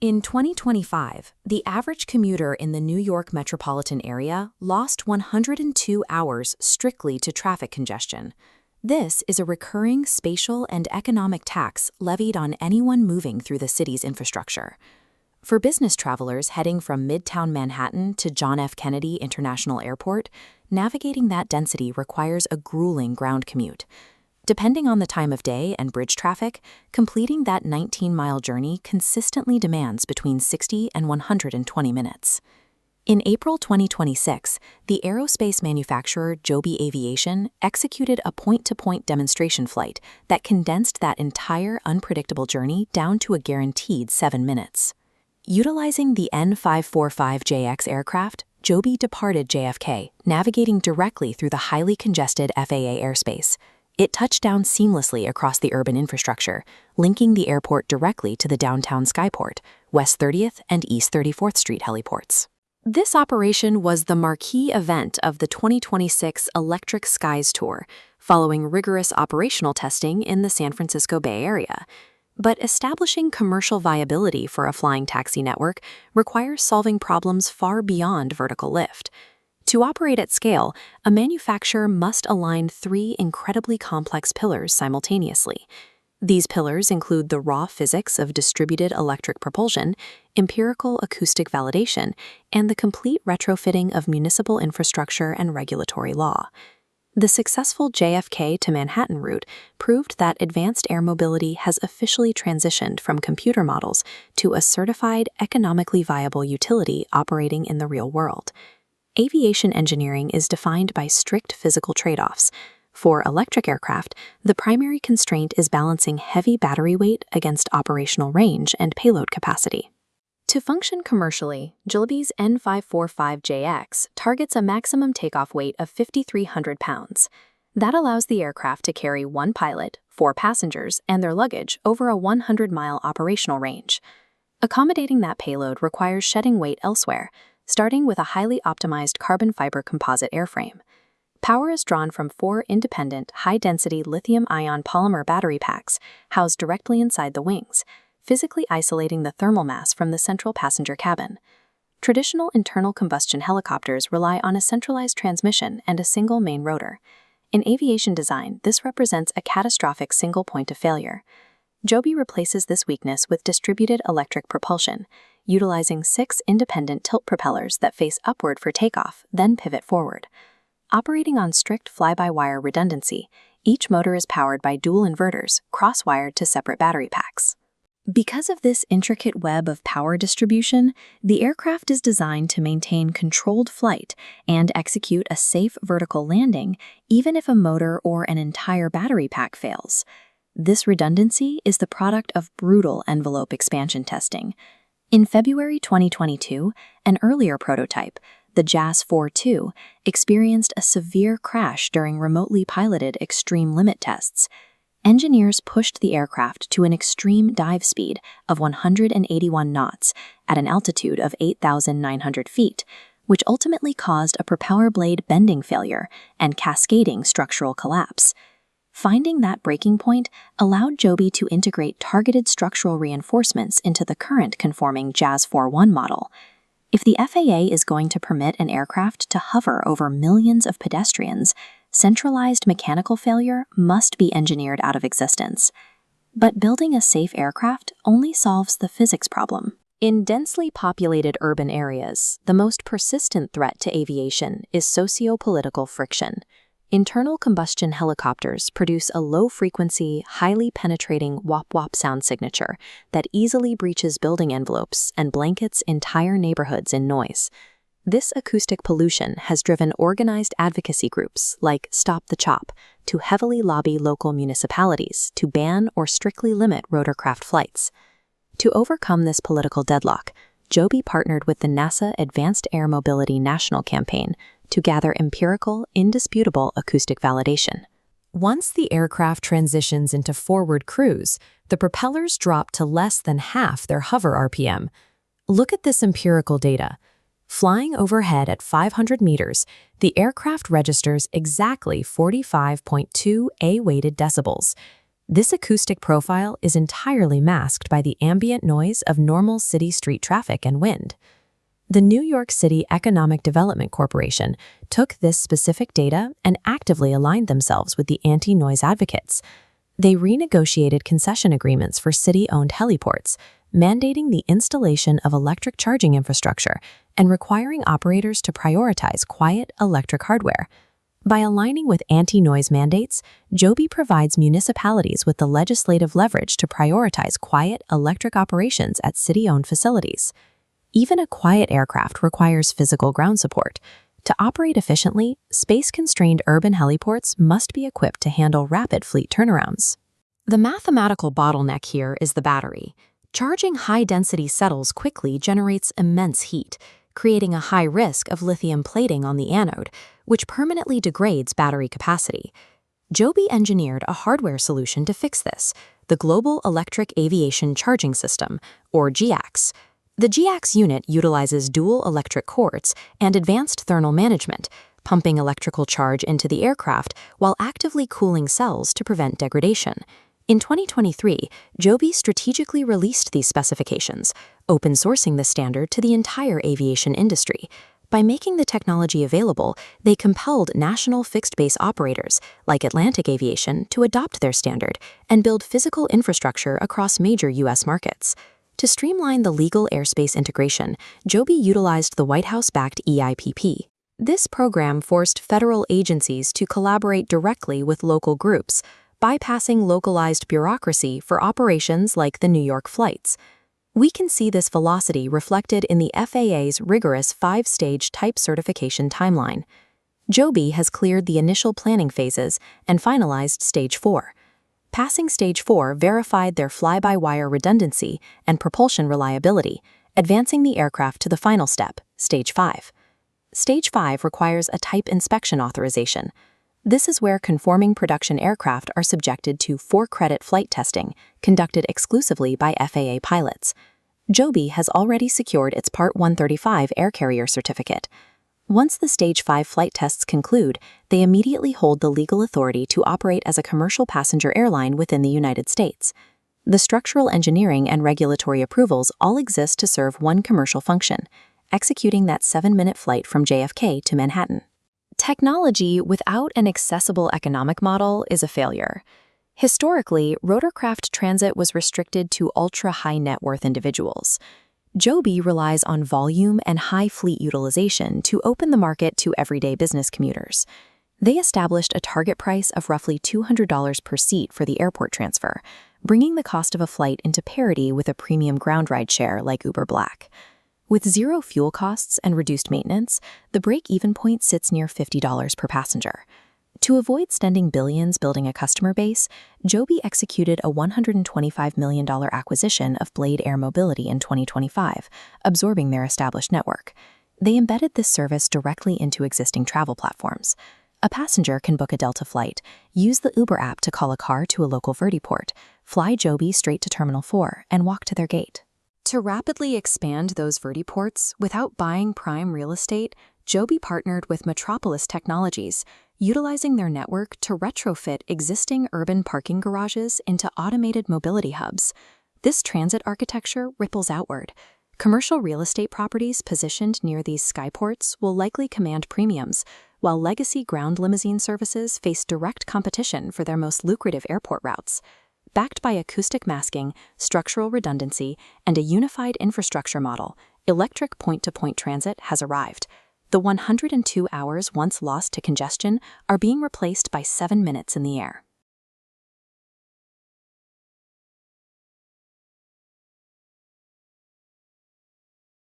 In 2025, the average commuter in the New York metropolitan area lost 102 hours strictly to traffic congestion. This is a recurring spatial and economic tax levied on anyone moving through the city's infrastructure. For business travelers heading from Midtown Manhattan to John F. Kennedy International Airport, navigating that density requires a grueling ground commute. Depending on the time of day and bridge traffic, completing that 19-mile journey consistently demands between 60 and 120 minutes. In April 2026, the aerospace manufacturer Joby Aviation executed a point-to-point demonstration flight that condensed that entire unpredictable journey down to a guaranteed 7 minutes. Utilizing the N545JX aircraft, Joby departed JFK, navigating directly through the highly congested FAA airspace. It touched down seamlessly across the urban infrastructure, linking the airport directly to the Downtown Skyport, West 30th and East 34th Street heliports. This operation was the marquee event of the 2026 Electric Skies Tour, following rigorous operational testing in the San Francisco Bay Area. But establishing commercial viability for a flying taxi network requires solving problems far beyond vertical lift. To operate at scale, a manufacturer must align 3 incredibly complex pillars simultaneously. These pillars include the raw physics of distributed electric propulsion, empirical acoustic validation, and the complete retrofitting of municipal infrastructure and regulatory law. The successful JFK to Manhattan route proved that advanced air mobility has officially transitioned from computer models to a certified, economically viable utility operating in the real world. Aviation engineering is defined by strict physical trade-offs. For electric aircraft, the primary constraint is balancing heavy battery weight against operational range and payload capacity. To function commercially, Joby's N545JX targets a maximum takeoff weight of 5,300 pounds. That allows the aircraft to carry 1 pilot, 4 passengers, and their luggage over a 100-mile operational range. Accommodating that payload requires shedding weight elsewhere, starting with a highly optimized carbon fiber composite airframe. Power is drawn from 4 independent, high-density lithium-ion polymer battery packs housed directly inside the wings, physically isolating the thermal mass from the central passenger cabin. Traditional internal combustion helicopters rely on a centralized transmission and a single main rotor. In aviation design, this represents a catastrophic single point of failure. Joby replaces this weakness with distributed electric propulsion, utilizing 6 independent tilt propellers that face upward for takeoff, then pivot forward. Operating on strict fly-by-wire redundancy, each motor is powered by dual inverters, cross-wired to separate battery packs. Because of this intricate web of power distribution, the aircraft is designed to maintain controlled flight and execute a safe vertical landing even if a motor or an entire battery pack fails. This redundancy is the product of brutal envelope expansion testing. In February 2022, an earlier prototype, the JAS 4-2, experienced a severe crash during remotely piloted extreme limit tests. Engineers pushed the aircraft to an extreme dive speed of 181 knots at an altitude of 8,900 feet, which ultimately caused a propeller blade bending failure and cascading structural collapse. Finding that breaking point allowed Joby to integrate targeted structural reinforcements into the current conforming JAS 4-1 model. If the FAA is going to permit an aircraft to hover over millions of pedestrians, centralized mechanical failure must be engineered out of existence. But building a safe aircraft only solves the physics problem. In densely populated urban areas, the most persistent threat to aviation is socio-political friction. Internal combustion helicopters produce a low-frequency, highly penetrating wop-wop sound signature that easily breaches building envelopes and blankets entire neighborhoods in noise. This acoustic pollution has driven organized advocacy groups like Stop the Chop to heavily lobby local municipalities to ban or strictly limit rotorcraft flights. To overcome this political deadlock, Joby partnered with the NASA Advanced Air Mobility National Campaign to gather empirical, indisputable acoustic validation. Once the aircraft transitions into forward cruise, the propellers drop to less than half their hover RPM. Look at this empirical data. Flying overhead at 500 meters, the aircraft registers exactly 45.2 A-weighted decibels. This acoustic profile is entirely masked by the ambient noise of normal city street traffic and wind. The New York City Economic Development Corporation took this specific data and actively aligned themselves with the anti-noise advocates. They renegotiated concession agreements for city-owned heliports, mandating the installation of electric charging infrastructure and requiring operators to prioritize quiet electric hardware. By aligning with anti-noise mandates, Joby provides municipalities with the legislative leverage to prioritize quiet electric operations at city-owned facilities. Even a quiet aircraft requires physical ground support. To operate efficiently, space-constrained urban heliports must be equipped to handle rapid fleet turnarounds. The mathematical bottleneck here is the battery. Charging high-density settles quickly generates immense heat, creating a high risk of lithium plating on the anode, which permanently degrades battery capacity. Joby engineered a hardware solution to fix this, the Global Electric Aviation Charging System, or GACS. The GACS unit utilizes dual electric cords and advanced thermal management, pumping electrical charge into the aircraft while actively cooling cells to prevent degradation. In 2023, Joby strategically released these specifications, open sourcing the standard to the entire aviation industry. By making the technology available, they compelled national fixed-base operators, like Atlantic Aviation, to adopt their standard and build physical infrastructure across major U.S. markets. To streamline the legal airspace integration, Joby utilized the White House-backed EIPP. This program forced federal agencies to collaborate directly with local groups, bypassing localized bureaucracy for operations like the New York flights. We can see this velocity reflected in the FAA's rigorous 5-stage type certification timeline. Joby has cleared the initial planning phases and finalized Stage 4. Passing Stage 4 verified their fly-by-wire redundancy and propulsion reliability, advancing the aircraft to the final step, Stage 5. Stage 5 requires a type inspection authorization. This is where conforming production aircraft are subjected to 4-credit flight testing, conducted exclusively by FAA pilots. Joby has already secured its Part 135 air carrier certificate. Once the Stage 5 flight tests conclude, they immediately hold the legal authority to operate as a commercial passenger airline within the United States. The structural engineering and regulatory approvals all exist to serve one commercial function, executing that 7-minute flight from JFK to Manhattan. Technology without an accessible economic model is a failure. Historically, rotorcraft transit was restricted to ultra-high net worth individuals. Joby relies on volume and high fleet utilization to open the market to everyday business commuters. They established a target price of roughly $200 per seat for the airport transfer, bringing the cost of a flight into parity with a premium ground ride share like Uber Black. With zero fuel costs and reduced maintenance, the break-even point sits near $50 per passenger. To avoid spending billions building a customer base, Joby executed a $125 million acquisition of Blade Air Mobility in 2025, absorbing their established network. They embedded this service directly into existing travel platforms. A passenger can book a Delta flight, use the Uber app to call a car to a local vertiport, fly Joby straight to Terminal 4, and walk to their gate. To rapidly expand those vertiports without buying prime real estate, Joby partnered with Metropolis Technologies, utilizing their network to retrofit existing urban parking garages into automated mobility hubs. This transit architecture ripples outward. Commercial real estate properties positioned near these skyports will likely command premiums, while legacy ground limousine services face direct competition for their most lucrative airport routes. Backed by acoustic masking, structural redundancy, and a unified infrastructure model, electric point-to-point transit has arrived. The 102 hours once lost to congestion are being replaced by 7 minutes in the air.